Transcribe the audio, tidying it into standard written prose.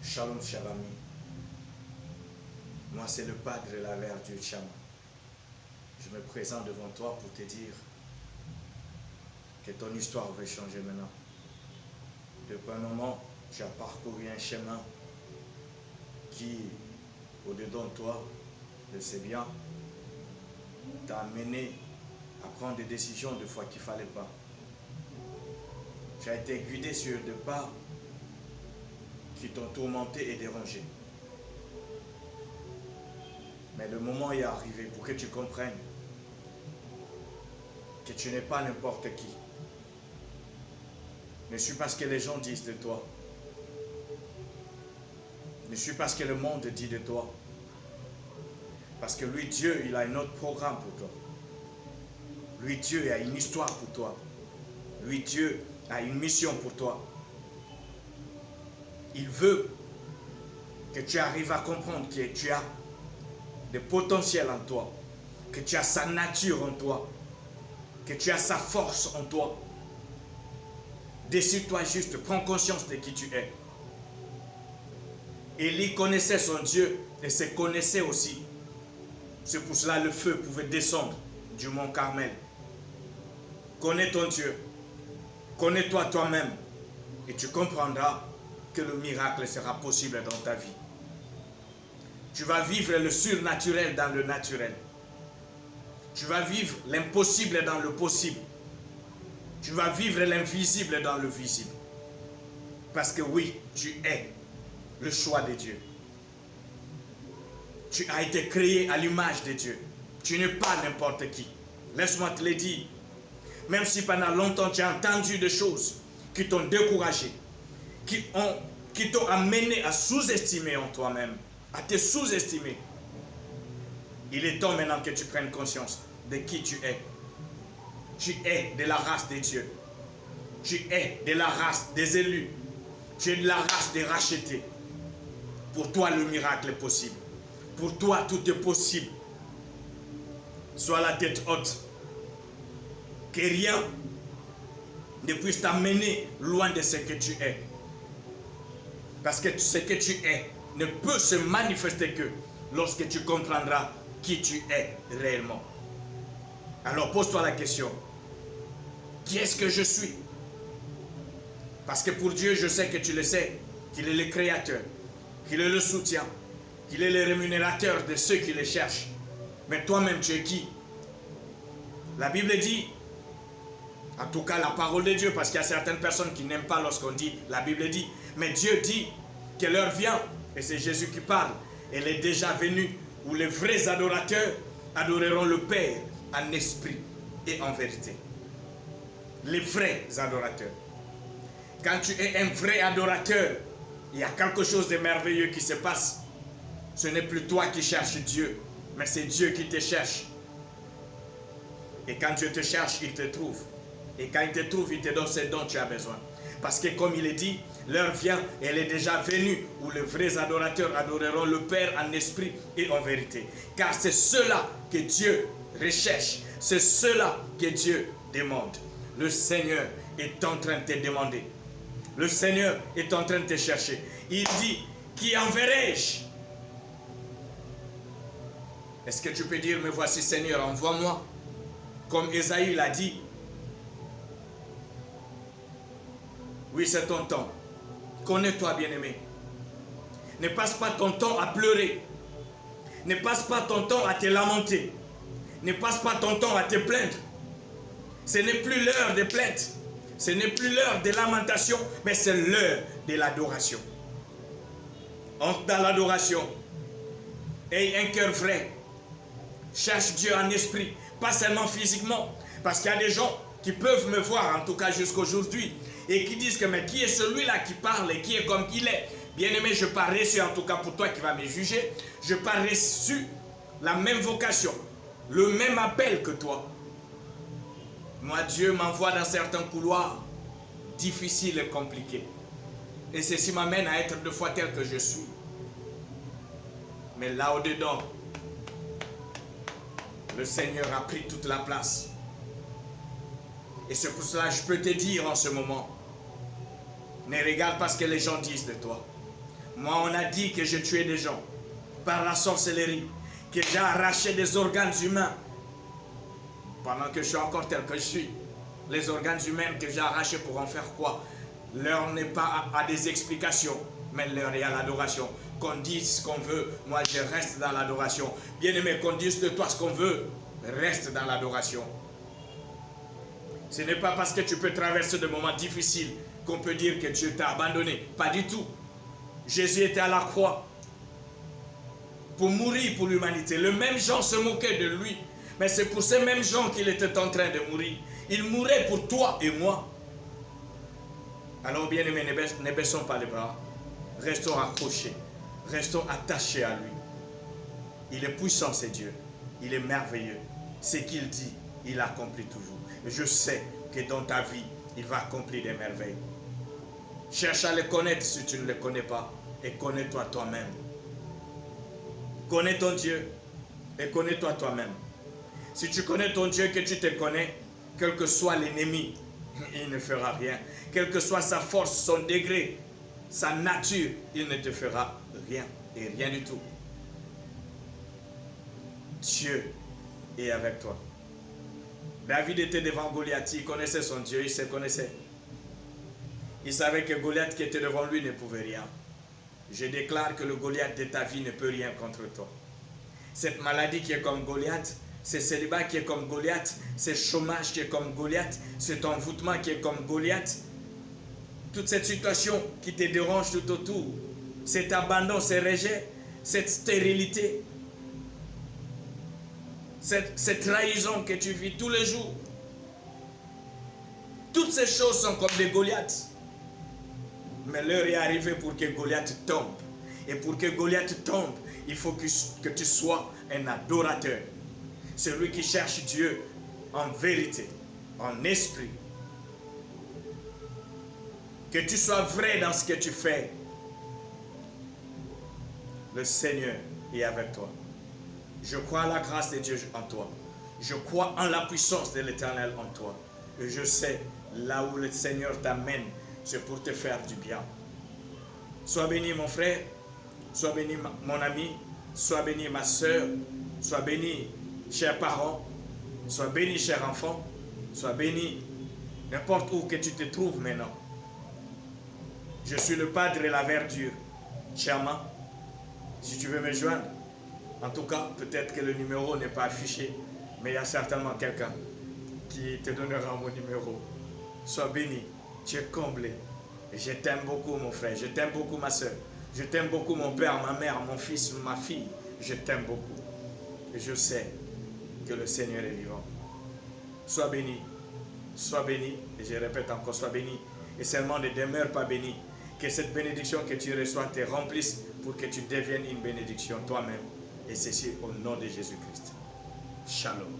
Shalom, cher ami. Moi, c'est le Padre la Mère Dieu Chama. Je me présente devant toi pour te dire que ton histoire va changer maintenant. Depuis un moment, tu as parcouru un chemin qui, au-dedans de toi, je sais bien, t'a amené à prendre des décisions de fois qu'il ne fallait pas. Tu as été guidé sur des pas qui t'ont tourmenté et dérangé. Mais le moment est arrivé pour que tu comprennes que tu n'es pas n'importe qui. Ne suis pas ce que les gens disent de toi. Ne suis pas ce que le monde dit de toi. Parce que lui, Dieu, il a un autre programme pour toi. Lui, Dieu, il a une histoire pour toi. Lui, Dieu, a une mission pour toi. Il veut que tu arrives à comprendre que tu as des potentiels en toi, que tu as sa nature en toi, que tu as sa force en toi. Décide-toi juste, prends conscience de qui tu es. Élie connaissait son Dieu et se connaissait aussi. C'est pour cela que le feu pouvait descendre du mont Carmel. Connais ton Dieu. Connais-toi toi-même et tu comprendras que le miracle sera possible dans ta vie. Tu vas vivre le surnaturel dans le naturel. Tu vas vivre l'impossible dans le possible. Tu vas vivre l'invisible dans le visible. Parce que oui, tu es le choix de Dieu. Tu as été créé à l'image de Dieu. Tu n'es pas n'importe qui. Laisse-moi te le dire. Même si pendant longtemps tu as entendu des choses qui t'ont découragé, qui t'ont amené à sous-estimer en toi-même, à te sous-estimer. Il est temps maintenant que tu prennes conscience de qui tu es. Tu es de la race de Dieu. Tu es de la race des élus. Tu es de la race des rachetés. Pour toi, le miracle est possible. Pour toi, tout est possible. Sois la tête haute. Que rien ne puisse t'amener loin de ce que tu es. Parce que ce que tu es ne peut se manifester que lorsque tu comprendras qui tu es réellement. Alors pose-toi la question. Qui est-ce que je suis? Parce que pour Dieu, je sais que tu le sais, qu'il est le créateur, qu'il est le soutien, qu'il est le rémunérateur de ceux qui le cherchent. Mais toi-même, tu es qui? La Bible dit, en tout cas la parole de Dieu, parce qu'il y a certaines personnes qui n'aiment pas lorsqu'on dit, la Bible dit, mais Dieu dit que l'heure vient, et c'est Jésus qui parle, elle est déjà venue, où les vrais adorateurs adoreront le Père en esprit et en vérité. Les vrais adorateurs. Quand tu es un vrai adorateur, il y a quelque chose de merveilleux qui se passe. Ce n'est plus toi qui cherches Dieu, mais c'est Dieu qui te cherche. Et quand Dieu te cherche, il te trouve. Et quand il te trouve, il te donne ce dont tu as besoin. Parce que comme il est dit, l'heure vient, et elle est déjà venue, où les vrais adorateurs adoreront le Père en esprit et en vérité. Car c'est cela que Dieu recherche. C'est cela que Dieu demande. Le Seigneur est en train de te demander. Le Seigneur est en train de te chercher. Il dit, qui enverrai-je? Est-ce que tu peux dire, me voici Seigneur, envoie-moi? Comme Ésaïe l'a dit. Oui, c'est ton temps. Connais-toi, bien-aimé. Ne passe pas ton temps à pleurer. Ne passe pas ton temps à te lamenter. Ne passe pas ton temps à te plaindre. Ce n'est plus l'heure de plainte. Ce n'est plus l'heure de lamentation, mais c'est l'heure de l'adoration. Entre dans l'adoration. Aie un cœur vrai. Cherche Dieu en esprit, pas seulement physiquement. Parce qu'il y a des gens qui peuvent me voir, en tout cas jusqu'aujourd'hui, et qui disent que mais qui est celui-là qui parle et qui est comme il est? Bien-aimé, je n'ai pas reçu, en tout cas pour toi qui vas me juger, je n'ai pas reçu la même vocation, le même appel que toi. Moi, Dieu m'envoie dans certains couloirs difficiles et compliqués. Et ceci m'amène à être deux fois tel que je suis. Mais là au-dedans, le Seigneur a pris toute la place. Et c'est pour cela que je peux te dire en ce moment, ne regarde pas ce que les gens disent de toi. Moi, on a dit que j'ai tué des gens par la sorcellerie, que j'ai arraché des organes humains. Pendant que je suis encore tel que je suis, les organes humains que j'ai arrachés pour en faire quoi? L'heure n'est pas à des explications, mais l'heure est à l'adoration. Qu'on dise ce qu'on veut, moi je reste dans l'adoration. Bien-aimé, qu'on dise de toi ce qu'on veut, reste dans l'adoration. Ce n'est pas parce que tu peux traverser des moments difficiles qu'on peut dire que Dieu t'a abandonné. Pas du tout. Jésus était à la croix pour mourir pour l'humanité. Les mêmes gens se moquaient de lui, mais c'est pour ces mêmes gens qu'il était en train de mourir. Il mourait pour toi et moi. Alors bien aimés, ne baissons pas les bras. Restons accrochés. Restons attachés à lui. Il est puissant, c'est Dieu. Il est merveilleux. Ce qu'il dit, il accomplit toujours. Et je sais que dans ta vie, il va accomplir des merveilles. Cherche à le connaître si tu ne le connais pas. Et connais-toi toi-même. Connais ton Dieu et connais-toi toi-même. Si tu connais ton Dieu, que tu te connais, quel que soit l'ennemi, il ne fera rien. Quelle que soit sa force, son degré, sa nature, il ne te fera rien. Et rien du tout. Dieu est avec toi. David était devant Goliath, il connaissait son Dieu, il se connaissait. Il savait que Goliath qui était devant lui ne pouvait rien. Je déclare que le Goliath de ta vie ne peut rien contre toi. Cette maladie qui est comme Goliath, ce célibat qui est comme Goliath, ce chômage qui est comme Goliath, cet envoûtement qui est comme Goliath, toute cette situation qui te dérange tout autour, cet abandon, ce rejet, cette stérilité, cette trahison que tu vis tous les jours, toutes ces choses sont comme des Goliaths. Mais l'heure est arrivée pour que Goliath tombe. Et pour que Goliath tombe, il faut que tu sois un adorateur. Celui qui cherche Dieu en vérité, en esprit. Que tu sois vrai dans ce que tu fais. Le Seigneur est avec toi. Je crois à la grâce de Dieu en toi. Je crois en la puissance de l'Éternel en toi. Et je sais, là où le Seigneur t'amène, c'est pour te faire du bien. Sois béni mon frère, sois béni mon ami, sois béni ma soeur, sois béni chers parents, sois béni chers enfants, sois béni n'importe où que tu te trouves maintenant. Je suis le Padre de la verdure, Chama. Si tu veux me joindre, en tout cas, peut-être que le numéro n'est pas affiché, mais il y a certainement quelqu'un qui te donnera mon numéro. Sois béni, tu es comblé. Et je t'aime beaucoup mon frère, je t'aime beaucoup ma soeur, je t'aime beaucoup mon père, ma mère, mon fils, ma fille. Je t'aime beaucoup. Et je sais que le Seigneur est vivant. Sois béni, et je répète encore, sois béni. Et seulement ne demeure pas béni. Que cette bénédiction que tu reçois te remplisse pour que tu deviennes une bénédiction toi-même. Et ceci au nom de Jésus-Christ. Shalom.